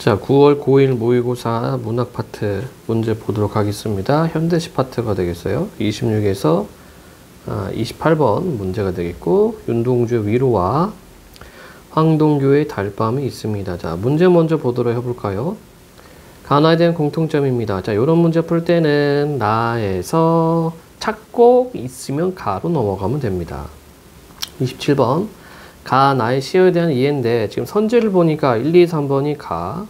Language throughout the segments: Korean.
자, 9월 고1 모의고사 문학 파트 문제 보도록 하겠습니다. 현대시 파트가 되겠어요. 26에서 28번 문제가 되겠고, 윤동주의 위로와 황동규의 달밤이 있습니다. 자, 문제 먼저 보도록 해볼까요? 가나에 대한 공통점입니다. 자, 이런 문제 풀 때는 나에서 찾고 있으면 가로 넘어가면 됩니다. 27번 가, 나의 시어에 대한 이해인데 지금 선지를 보니까 1, 2, 3번이 가,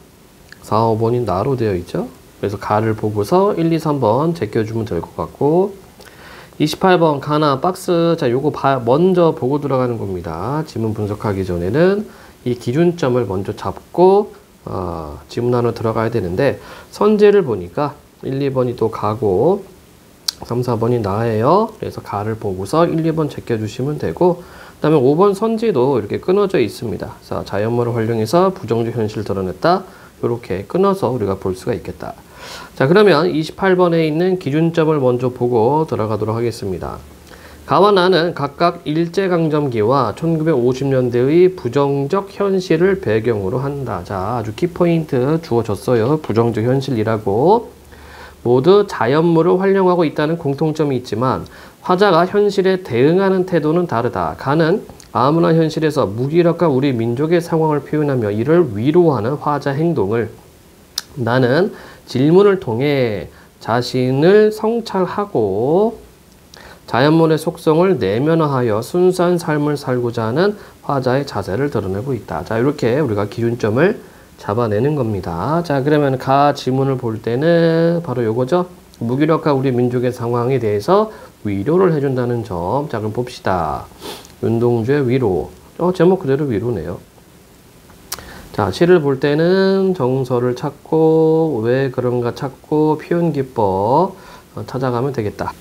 4, 5번이 나로 되어 있죠. 그래서 가를 보고서 1, 2, 3번 제껴주면 될 것 같고, 28번 가나 박스, 자 요거 먼저 보고 들어가는 겁니다. 지문 분석하기 전에는 이 기준점을 먼저 잡고 지문 안으로 들어가야 되는데, 선지를 보니까 1, 2번이 또 가고 3, 4번이 나예요. 그래서 가를 보고서 1, 2번 제껴주시면 되고, 그 다음에 5번 선지도 이렇게 끊어져 있습니다. 자, 자연물을 활용해서 부정적 현실을 드러냈다. 이렇게 끊어서 우리가 볼 수가 있겠다. 자, 그러면 28번에 있는 기준점을 먼저 보고 들어가도록 하겠습니다. 가와 나는 각각 일제강점기와 1950년대의 부정적 현실을 배경으로 한다. 자, 아주 키포인트 주어졌어요. 부정적 현실이라고. 모두 자연물을 활용하고 있다는 공통점이 있지만 화자가 현실에 대응하는 태도는 다르다. 가는 아무나 현실에서 무기력한 우리 민족의 상황을 표현하며 이를 위로하는 화자 행동을, 나는 질문을 통해 자신을 성찰하고 자연물의 속성을 내면화하여 순수한 삶을 살고자 하는 화자의 자세를 드러내고 있다. 자, 이렇게 우리가 기준점을 잡아내는 겁니다. 자, 그러면 가 지문을 볼 때는 바로 요거죠. 무기력한 우리 민족의 상황에 대해서 위로를 해준다는 점. 자, 그럼 봅시다. 윤동주의 위로. 제목 그대로 위로네요. 자, 시를 볼 때는 정서를 찾고 왜 그런가 찾고 표현 기법 찾아가면 되겠다.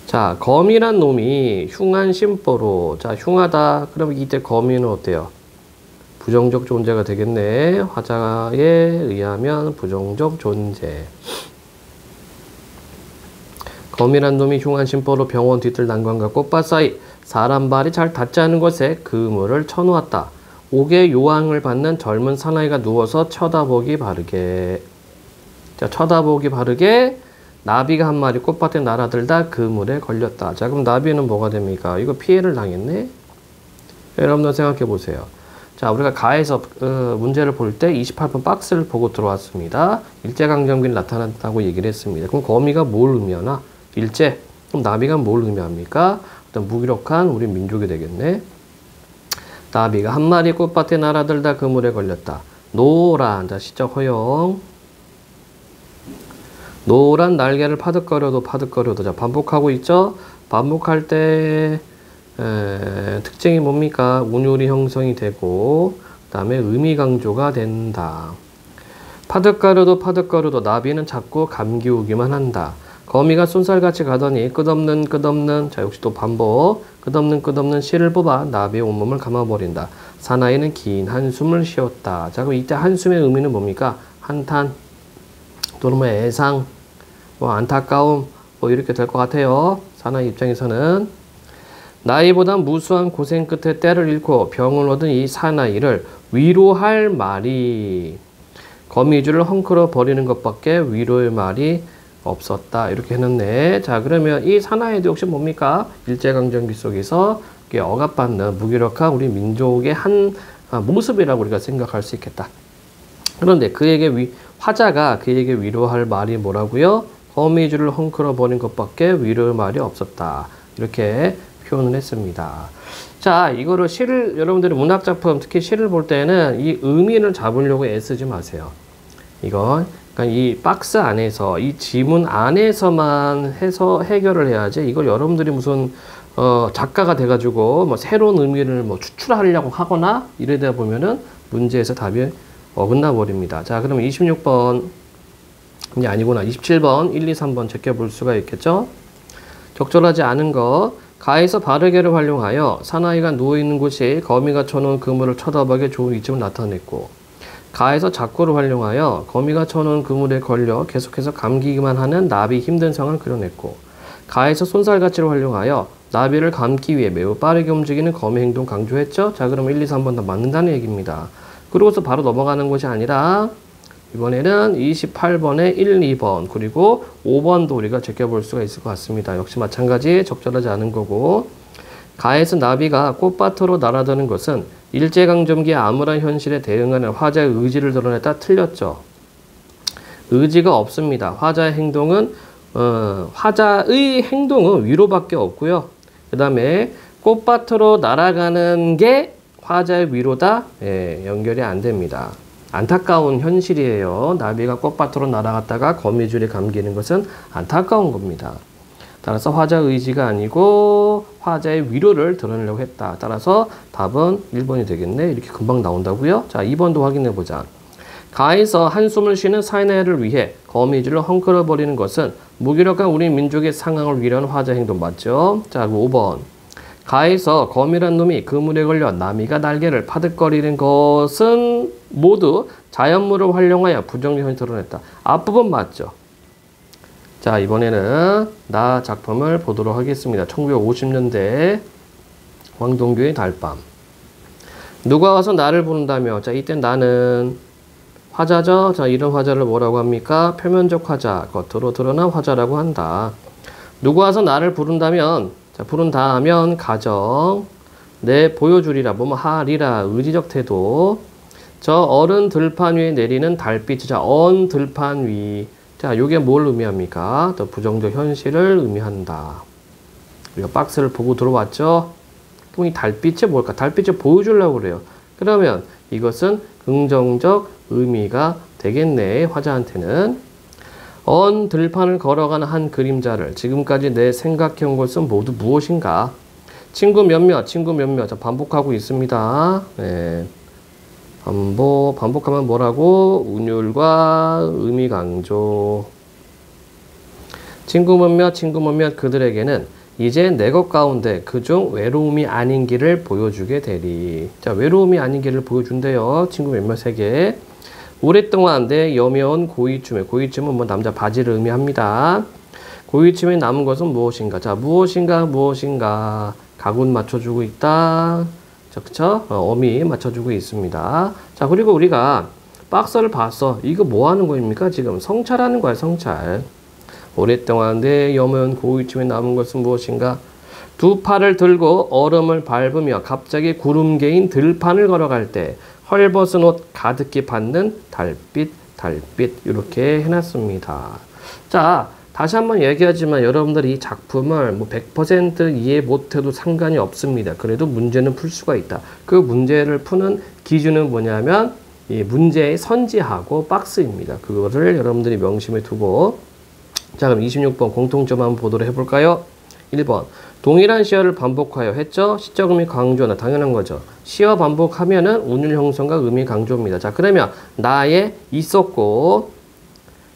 자, 검이란 놈이 흉한 심보로. 자, 흉하다. 그럼 이때 검이는 어때요? 부정적 존재가 되겠네. 화자에 의하면 부정적 존재. 검이란 놈이 흉한 심보로 병원 뒤뜰 난관과 꽃밭 사이 사람 발이 잘 닿지 않은 곳에 그물을 쳐놓았다. 옥의 요항을 받는 젊은 사나이가 누워서 쳐다보기 바르게. 자, 쳐다보기 바르게 나비가 한 마리 꽃밭에 날아들다 그물에 걸렸다. 자, 그럼 나비는 뭐가 됩니까? 이거 피해를 당했네? 여러분들 생각해 보세요. 자, 우리가 가에서 문제를 볼 때 28번 박스를 보고 들어왔습니다. 일제강점기를 나타났다고 얘기를 했습니다. 그럼 거미가 뭘 의미하나? 일제. 그럼 나비가 뭘 의미합니까? 어떤 무기력한 우리 민족이 되겠네. 나비가 한 마리 꽃밭에 날아들다 그물에 걸렸다. 노란, 자, 시적 허용. 노란 날개를 파득거려도 파득거려도. 자, 반복하고 있죠? 반복할 때 특징이 뭡니까? 운율이 형성이 되고, 그 다음에 의미 강조가 된다. 파득거려도 파득거려도 나비는 자꾸 감기우기만 한다. 거미가 쏜살같이 가더니 끝없는, 자, 역시 또 반복. 끝없는 씨를 뽑아 나비의 온몸을 감아버린다. 사나이는 긴 한숨을 쉬었다. 자, 그럼 이때 한숨의 의미는 뭡니까? 한탄, 또는 뭐 애상, 뭐 안타까움, 뭐 이렇게 될 것 같아요. 사나이 입장에서는. 나이보다 무수한 고생 끝에 때를 잃고 병을 얻은 이 사나이를 위로할 말이, 거미줄을 헝클어 버리는 것밖에 위로의 말이 없었다. 이렇게 해놨네. 자, 그러면 이 사나이도 역시 뭡니까? 일제강점기 속에서 억압받는 무기력한 우리 민족의 한 모습이라고 우리가 생각할 수 있겠다. 그런데 화자가 그에게 위로할 말이 뭐라고요? 거미줄을 헝클어 버린 것밖에 위로의 말이 없었다. 이렇게 표현을 했습니다. 자, 이거를 시를, 여러분들이 문학작품, 특히 시를 볼 때는 이 의미를 잡으려고 애쓰지 마세요. 이건, 그러니까 이 박스 안에서, 이 지문 안에서만 해서 해결을 해야지, 이걸 여러분들이 무슨, 작가가 돼가지고, 뭐, 새로운 의미를 뭐 추출하려고 하거나, 이러다 보면은 문제에서 답이 어긋나 버립니다. 자, 그럼 26번, 이게 아니구나. 27번, 1, 2, 3번 제껴볼 수가 있겠죠? 적절하지 않은 거. 가에서 바르게를 활용하여 사나이가 누워있는 곳이 거미가 쳐놓은 그물을 쳐다보기에 좋은 위치를 나타냈고, 가에서 작구를 활용하여 거미가 쳐놓은 그물에 걸려 계속해서 감기기만 하는 나비 힘든 상을 그려냈고, 가에서 손살같이를 활용하여 나비를 감기 위해 매우 빠르게 움직이는 거미 행동 강조했죠. 자, 그럼 1, 2, 3번 다 맞는다는 얘기입니다. 그러고서 바로 넘어가는 것이 아니라 이번에는 28번에 1, 2번 그리고 5번도 우리가 제껴볼 수가 있을 것 같습니다. 역시 마찬가지 적절하지 않은 거고, 가에서 나비가 꽃밭으로 날아드는 것은 일제강점기의 암울한 현실에 대응하는 화자의 의지를 드러냈다. 틀렸죠. 의지가 없습니다. 화자의 행동은 위로밖에 없고요. 그 다음에 꽃밭으로 날아가는 게 화자의 위로다. 예, 연결이 안 됩니다. 안타까운 현실이에요. 나비가 꽃밭으로 날아갔다가 거미줄에 감기는 것은 안타까운 겁니다. 따라서 화자의 의지가 아니고 화자의 위로를 드러내려고 했다. 따라서 답은 1번이 되겠네. 이렇게 금방 나온다고요. 자, 2번도 확인해 보자. 가에서 한숨을 쉬는 사내를 위해 거미줄을 헝클어버리는 것은 무기력한 우리 민족의 상황을 위로하는 화자 행동 맞죠? 자, 5번. 가에서 거미란 놈이 그물에 걸려 나미가 날개를 파득거리는 것은 모두 자연물을 활용하여 부정적 현실을 드러냈다. 앞부분 맞죠? 자, 이번에는 나 작품을 보도록 하겠습니다. 1950년대 황동규의 달밤. 누가 와서 나를 부른다며. 자, 이때 나는 화자죠. 자, 이런 화자를 뭐라고 합니까? 표면적 화자, 겉으로 드러난 화자라고 한다. 누가 와서 나를 부른다면, 자, 부른다 하면 가정, 내 보여주리라, 뭐뭐 하리라, 의지적 태도. 저 어른 들판 위에 내리는 달빛, 자, 언 들판 위. 자, 요게 뭘 의미합니까? 또 부정적 현실을 의미한다. 우리가 박스를 보고 들어왔죠? 그럼 이 달빛이 뭘까? 달빛을 보여주려고 그래요. 그러면 이것은 긍정적 의미가 되겠네, 화자한테는. 언 들판을 걸어가는 한 그림자를 지금까지 내 생각해온 것은 모두 무엇인가? 친구 몇몇. 자, 반복하고 있습니다. 네. 반복하면 뭐라고? 운율과 의미 강조. 친구 몇몇 그들에게는 이제 내 것 가운데 그중 외로움이 아닌 길을 보여주게 되리. 자, 외로움이 아닌 길을 보여준대요. 친구 몇몇에게. 오랫동안 내 여며온 고이춤에. 고이춤은 뭐 남자 바지를 의미합니다. 고이춤에 남은 것은 무엇인가? 자, 무엇인가. 가군 맞춰주고 있다. 그쵸? 어미 맞춰주고 있습니다. 자, 그리고 우리가 박스를 봤어. 이거 뭐 하는 거입니까? 지금 성찰하는 거야, 성찰. 오랫동안 내 여며온 고이춤에 남은 것은 무엇인가? 두 팔을 들고 얼음을 밟으며 갑자기 구름개인 들판을 걸어갈 때 헐벗은 옷 가득히 받는 달빛 이렇게 해놨습니다. 자, 다시 한번 얘기하지만 여러분들이 이 작품을 뭐 100% 이해 못해도 상관이 없습니다. 그래도 문제는 풀 수가 있다. 그 문제를 푸는 기준은 뭐냐면 이 문제의 선지하고 박스입니다. 그거를 여러분들이 명심해 두고, 자, 그럼 26번 공통점 한번 보도록 해볼까요? 1번. 동일한 시어를 반복하여 했죠? 시적 의미 강조나 당연한 거죠. 시어 반복하면은 운율 형성과 의미 강조입니다. 자, 그러면 나에 있었고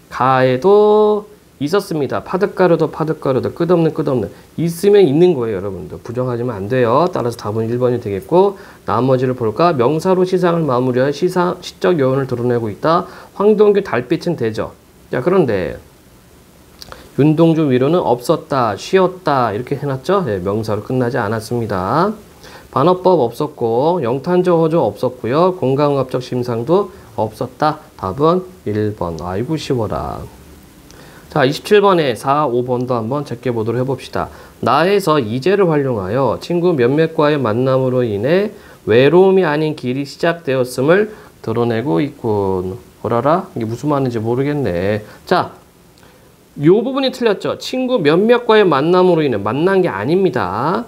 가에도 있었습니다. 파득가루도 끝없는 있으면 있는 거예요, 여러분들. 부정하지면 안 돼요. 따라서 답은 1번이 되겠고, 나머지를 볼까? 명사로 시상을 마무리하여 시적 요원을 드러내고 있다. 황동규 달빛은 되죠. 자, 그런데 윤동주 위로는 없었다, 쉬었다 이렇게 해놨죠. 네, 명사로 끝나지 않았습니다. 반어법 없었고 영탄적 호조 없었고요. 공강응합적 심상도 없었다. 답은 1번. 아이고 쉬워라. 자, 27번에 4, 5번도 한번 제껴보도록 해봅시다. 나에서 이제를 활용하여 친구 몇몇과의 만남으로 인해 외로움이 아닌 길이 시작되었음을 드러내고 있군. 뭐라라? 이게 무슨 말인지 모르겠네. 자, 요 부분이 틀렸죠. 친구 몇몇과의 만남으로 인해 만난 게 아닙니다.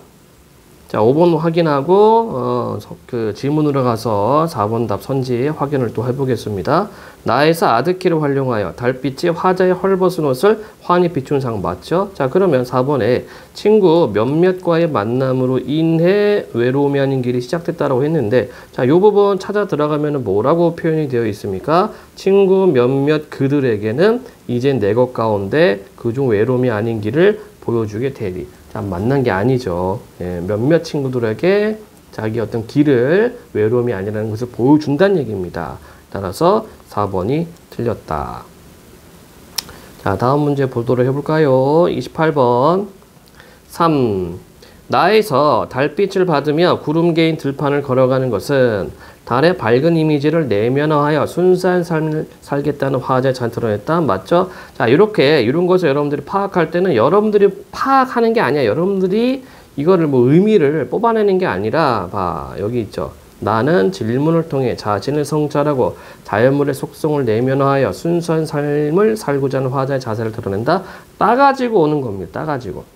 자, 5번 확인하고 그 질문으로 가서 4번 답 선지 확인을 또 해보겠습니다. 나에서 아득히를 활용하여 달빛이 화자의 헐벗은 옷을 환히 비춘 상 맞죠? 자, 그러면 4번에 친구 몇몇과의 만남으로 인해 외로움이 아닌 길이 시작됐다라고 했는데, 자, 요 부분 찾아 들어가면 뭐라고 표현이 되어 있습니까? 친구 몇몇 그들에게는 이제 내 것 가운데 그중 외로움이 아닌 길을 보여주게 되리. 자, 만난 게 아니죠. 예, 몇몇 친구들에게 자기 어떤 길을 외로움이 아니라는 것을 보여준다는 얘기입니다. 따라서 4번이 틀렸다. 자, 다음 문제 보도록 해볼까요? 28번. 3. 나에서 달빛을 받으며 구름개인 들판을 걸어가는 것은 달의 밝은 이미지를 내면화하여 순수한 삶을 살겠다는 화자의 잔트러냈다. 맞죠? 자, 이렇게 이런 것을 여러분들이 파악할 때는 여러분들이 파악하는 게 아니야. 여러분들이 이거를 뭐 의미를 뽑아내는 게 아니라 봐. 여기 있죠. 나는 질문을 통해 자신을 성찰하고 자연물의 속성을 내면화하여 순수한 삶을 살고자 하는 화자의 자세를 드러낸다. 따가지고 오는 겁니다. 따가지고.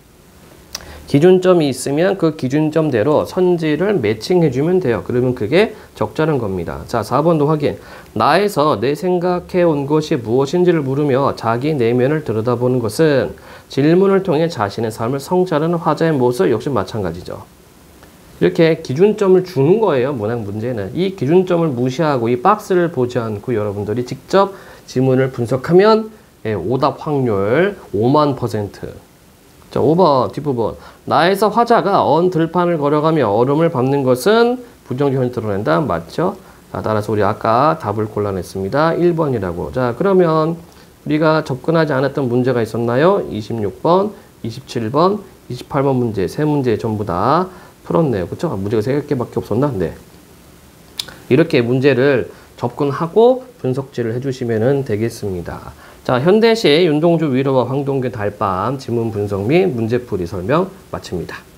기준점이 있으면 그 기준점대로 선지를 매칭해주면 돼요. 그러면 그게 적절한 겁니다. 자, 4번도 확인. 나에서 내 생각해 온 것이 무엇인지를 물으며 자기 내면을 들여다보는 것은 질문을 통해 자신의 삶을 성찰하는 화자의 모습 역시 마찬가지죠. 이렇게 기준점을 주는 거예요. 문학 문제는. 이 기준점을 무시하고 이 박스를 보지 않고 여러분들이 직접 지문을 분석하면 오답 확률 50000%. 자, 5번 뒷부분. 나에서 화자가 언 들판을 걸어가며 얼음을 밟는 것은 부정적 현상을 드러낸다. 맞죠? 자, 따라서 우리 아까 답을 골라냈습니다. 1번이라고. 자, 그러면 우리가 접근하지 않았던 문제가 있었나요? 26번, 27번, 28번 문제, 세 문제 전부 다 풀었네요. 그쵸? 문제가 3개밖에 없었나? 네. 이렇게 문제를 접근하고 분석지를 해주시면 되겠습니다. 자, 현대시 윤동주 위로와 황동규 달밤 지문 분석 및 문제풀이 설명 마칩니다.